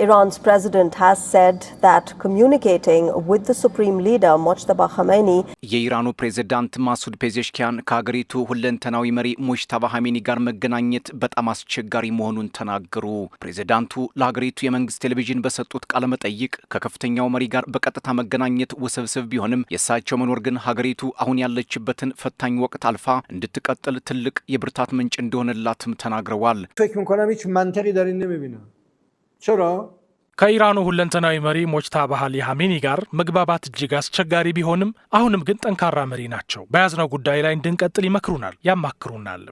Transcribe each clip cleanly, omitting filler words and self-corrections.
Iran's president has said that communicating with the supreme leader Mojtaba Khamenei የኢራኑ ፕሬዝዳንት ማሱድ ፔዜሽኪያን ከሀገሪቱ ሁለንተናዊ መሪ ሙጅተባ ኻሜኒ ጋር መገናኘት በጣም አስቸጋሪ መሆኑን ተናገሩ። ፕሬዝዳንቱ ለሀገሪቱ የመንግስት ቴሌቪዥን በሰጡት ቃለ መጠይቅ ከከፍተኛው መሪ ጋር በቀጥታ መገናኘት ውስብስብ ቢሆንም የእሳቸው መኖር ግን ሀገሪቱ አሁን ያለችበትን ፈታኝ ወቅት አልፋ እንድትቀጥል ትልቅ የብርታት ምንጭ እንደሆነላትም ተናግረዋል። ከኢራኑ ሁለንተናዊ መሪ ሙጅተባ ኻሜኒ ጋር መግባባት እጅግ አስቸጋሪ ቢሆንም አሁንም ግን ጠንካራ መሪ ናቸው። በያዝነው ጉዳይ ላይ እንድንቀጥል ይመክሩናል፣ ያማክሩናል።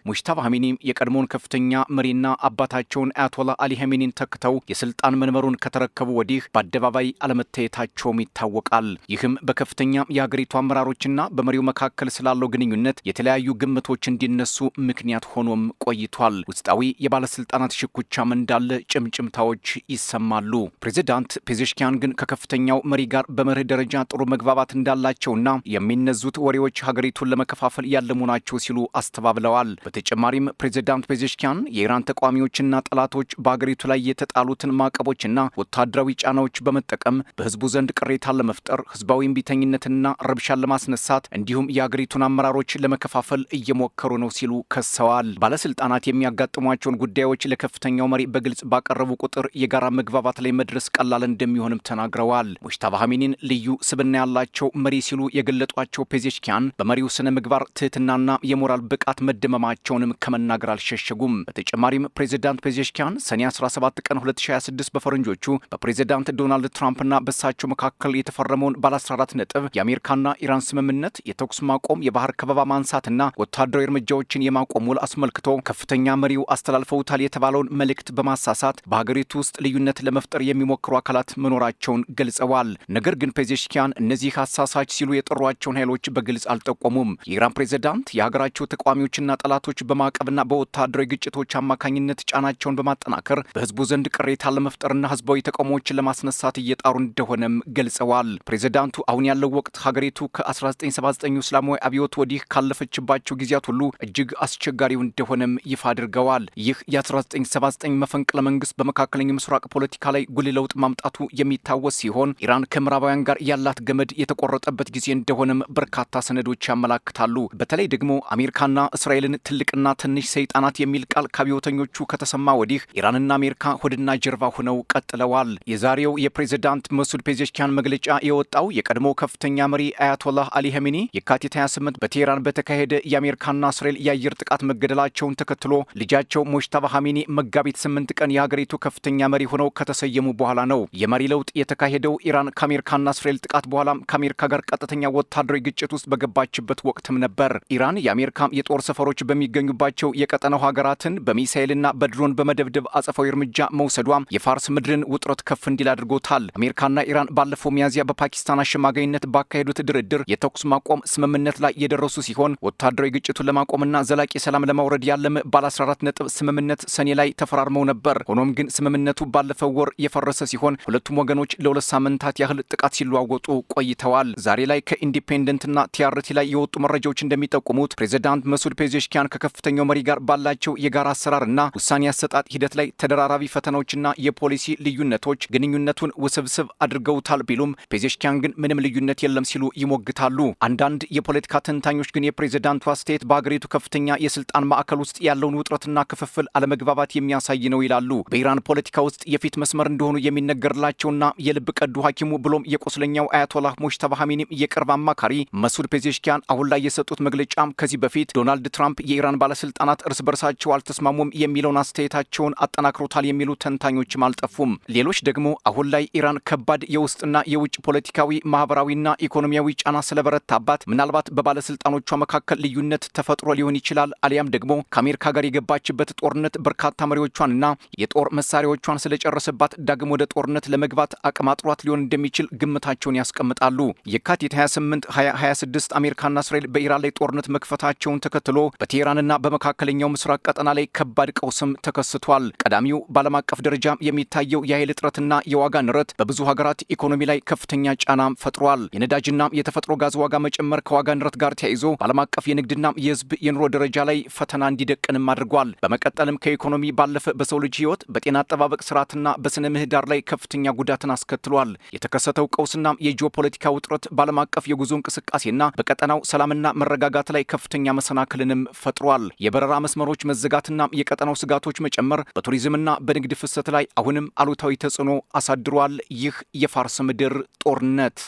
ሙጅተባ ኻሜኒም የቀድሞውን ከፍተኛ መሪና አባታቸውን አያቶላ አሊ ኻሜኒን ተክተው የስልጣን መንበሩን ከተረከቡ ወዲህ በአደባባይ አለመታየታቸውም ይታወቃል። ይህም በከፍተኛ የሀገሪቱ አመራሮችና በመሪው መካከል ስላለው ግንኙነት የተለያዩ ግምቶች እንዲነሱ ምክንያት ሆኖም ቆይቷል። ውስጣዊ የባለስልጣናት ሽኩቻም እንዳለ ጭምጭምታዎች ይሰማሉ። ፕሬዚዳንት ፔዜሽኪያን ግን ከከፍተኛው መሪ ጋር በመርህ ደረጃ ጥሩ መግባባት እንዳላቸውና የሚነዙት ወሬዎች ሀገሪቱን ለመከፋፈል ያለሙ ናቸው ሲሉ አስተባብለዋል። በተጨማሪም ፕሬዝዳንት ፔዜሽኪያን የኢራን ተቃዋሚዎችና ጠላቶች በአገሪቱ ላይ የተጣሉትን ማዕቀቦችና ወታደራዊ ጫናዎች በመጠቀም በህዝቡ ዘንድ ቅሬታን ለመፍጠር ህዝባዊ እምቢተኝነትና ረብሻን ለማስነሳት እንዲሁም የአገሪቱን አመራሮች ለመከፋፈል እየሞከሩ ነው ሲሉ ከሰዋል። ባለስልጣናት የሚያጋጥሟቸውን ጉዳዮች ለከፍተኛው መሪ በግልጽ ባቀረቡ ቁጥር የጋራ መግባባት ላይ መድረስ ቀላል እንደሚሆንም ተናግረዋል። ሙጅተባ ኻሜኒን ልዩ ስብዕና ያላቸው መሪ ሲሉ የገለጧቸው ፔዜሽኪያን በመሪው ስነ ምግባር ትህትናና የሞራል ብቃት መደመማቸውንም ከመናገር አልሸሸጉም። በተጨማሪም ፕሬዝዳንት ፔዜሽኪያን ሰኔ 17 ቀን 2026 በፈረንጆቹ በፕሬዝዳንት ዶናልድ ትራምፕና በሳቸው መካከል የተፈረመውን ባለ 14 ነጥብ የአሜሪካና ኢራን ስምምነት የተኩስ ማቆም፣ የባህር ከበባ ማንሳትና ወታደራዊ እርምጃዎችን የማቆም ውል አስመልክቶ ከፍተኛ መሪው አስተላልፈውታል የተባለውን መልእክት በማሳሳት በሀገሪቱ ውስጥ ልዩነት ለመፍጠር የሚሞክሩ አካላት መኖራቸውን ገልጸዋል። ነገር ግን ፔዜሽኪያን እነዚህ አሳሳች ሲሉ የጠሯቸውን ኃይሎች በግልጽ አልጠቆሙም። የኢራን ፕሬዝዳንት የሀገራቸው ተቃዋሚዎችና ጠላቶች በማዕቀብና በወታደራዊ ግጭቶች አማካኝነት ጫናቸውን በማጠናከር በህዝቡ ዘንድ ቅሬታ ለመፍጠርና ህዝባዊ ተቃውሞዎችን ለማስነሳት እየጣሩ እንደሆነም ገልጸዋል። ፕሬዝዳንቱ አሁን ያለው ወቅት ሀገሪቱ ከ1979 እስላማዊ አብዮት ወዲህ ካለፈችባቸው ጊዜያት ሁሉ እጅግ አስቸጋሪው እንደሆነም ይፋ አድርገዋል። ይህ የ1979 መፈንቅለ መንግስት በመካከለኛው ምስራቅ ፖለቲካ ላይ ጉልህ ለውጥ ማምጣቱ የሚታወስ ሲሆን ኢራን ከምዕራባውያን ጋር ያላት ገመድ የተቆረጠበት ጊዜ እንደሆነም በርካታ ሰነዶች ያመላክታሉ። በተለይ ደግሞ አሜሪካና እስራኤልን ትልቅና ትንሽ ሰይጣናት የሚል ቃል ከአብዮተኞቹ ከተሰማ ወዲህ ኢራንና አሜሪካ ሆድና ጀርባ ሆነው ቀጥለዋል። የዛሬው የፕሬዝዳንት ማሱድ ፔዜሽኪያን መግለጫ የወጣው የቀድሞ ከፍተኛ መሪ አያቶላህ አሊ ኻሜኒ የካቲት 28 በቴህራን በተካሄደ የአሜሪካና እስራኤል የአየር ጥቃት መገደላቸውን ተከትሎ ልጃቸው ሙጅተባ ኻሜኒ መጋቢት 8 ቀን የሀገሪቱ ከፍተኛ መሪ ሆነው ከተሰየሙ በኋላ ነው። የመሪ ለውጥ የተካሄደው ኢራን ከአሜሪካና እስራኤል ጥቃት በኋላም ከአሜሪካ ጋር ቀጥተኛ ወታደራዊ ግጭት ውስጥ በገባችበት ወቅትም ነበር። ኢራን የአሜሪካ የጦር ሰፈሮች በሚገኙባቸው የቀጠናው ሀገራትን በሚሳኤልና በድሮን በመደብደብ አጸፋዊ እርምጃ መውሰዷም የፋርስ ምድርን ውጥረት ከፍ እንዲል አድርጎታል። አሜሪካና ኢራን ባለፈው ሚያዝያ በፓኪስታን አሸማጋይነት ባካሄዱት ድርድር የተኩስ ማቆም ስምምነት ላይ የደረሱ ሲሆን ወታደራዊ ግጭቱን ለማቆምና ዘላቂ ሰላም ለማውረድ ያለም ባለ 14 ነጥብ ስምምነት ሰኔ ላይ ተፈራርመው ነበር። ሆኖም ግን ስምምነቱ ባለፈው ወር የፈረሰ ሲሆን ሁለቱም ወገኖች ለ2 ሳምንታት ያህል ጥቃት ሲለዋወጡ ቆይተዋል። ዛሬ ላይ ከኢንዲፔንደንትና ቲአርቲ ላይ የወጡ መረጃዎች እንደሚጠቁሙት ፕሬዝዳንት ማሱድ ፔዜሽኪያን ከከፍተኛው መሪ ጋር ባላቸው የጋራ አሰራርና ውሳኔ አሰጣጥ ሂደት ላይ ተደራራቢ ፈተናዎችና የፖሊሲ ልዩነቶች ግንኙነቱን ውስብስብ አድርገውታል ቢሉም ፔዜሽኪያን ግን ምንም ልዩነት የለም ሲሉ ይሞግታሉ። አንዳንድ የፖለቲካ ተንታኞች ግን የፕሬዝዳንቱ አስተያየት በሀገሪቱ ከፍተኛ የስልጣን ማዕከል ውስጥ ያለውን ውጥረትና ክፍፍል አለመግባባት የሚያሳይ ነው ይላሉ። በኢራን ፖለቲካ ውስጥ የፊት መስመር እንደሆኑ የሚነገርላቸውና የልብ ቀዱ ሐኪሙ ብሎም የቆስለኛው አያቶላህ ሙጅተባ ኻሜኒም የቅርብ አማካሪ ማሱድ ፔዜሽኪያን አሁን ላይ የሰጡት መግለጫም ከዚህ በፊት ዶናልድ ትራምፕ የኢራን ባለስልጣናት እርስ በርሳቸው አልተስማሙም የሚለውን አስተያየታቸውን አጠናክሮታል የሚሉ ተንታኞችም አልጠፉም። ሌሎች ደግሞ አሁን ላይ ኢራን ከባድ የውስጥና የውጭ ፖለቲካዊ፣ ማህበራዊና ኢኮኖሚያዊ ጫና ስለበረታባት ምናልባት በባለስልጣኖቿ መካከል ልዩነት ተፈጥሮ ሊሆን ይችላል፣ አሊያም ደግሞ ከአሜሪካ ጋር የገባችበት ጦርነት በርካታ መሪዎቿንና የጦር መሳሪያዎቿን ስለጨረሰባት ዳግም ወደ ጦርነት ለመግባት አቅም አጥሯት ሊሆን እንደሚችል ግምታቸውን ያስቀምጣሉ። የካቲት 28 2026 አሜሪካና እስራኤል በኢራን ላይ ጦርነት መክፈታቸውን ተከትሎ በቴህራን በኢራንና በመካከለኛው ምስራቅ ቀጠና ላይ ከባድ ቀውስም ተከስቷል። ቀዳሚው በዓለም አቀፍ ደረጃ የሚታየው የኃይል እጥረትና የዋጋ ንረት በብዙ ሀገራት ኢኮኖሚ ላይ ከፍተኛ ጫና ፈጥሯል። የነዳጅና የተፈጥሮ ጋዝ ዋጋ መጨመር ከዋጋ ንረት ጋር ተያይዞ በዓለም አቀፍ የንግድና የህዝብ የኑሮ ደረጃ ላይ ፈተና እንዲደቅንም አድርጓል። በመቀጠልም ከኢኮኖሚ ባለፈ በሰው ልጅ ህይወት፣ በጤና አጠባበቅ ስርዓትና በስነ ምህዳር ላይ ከፍተኛ ጉዳትን አስከትሏል። የተከሰተው ቀውስና የጂኦፖለቲካ ውጥረት በዓለም አቀፍ የጉዞ እንቅስቃሴና በቀጠናው ሰላምና መረጋጋት ላይ ከፍተኛ መሰናክልንም ፈጥሯል። የበረራ መስመሮች መዘጋትና የቀጠናው ስጋቶች መጨመር በቱሪዝምና በንግድ ፍሰት ላይ አሁንም አሉታዊ ተጽዕኖ አሳድሯል። ይህ የፋርስ ምድር ጦርነት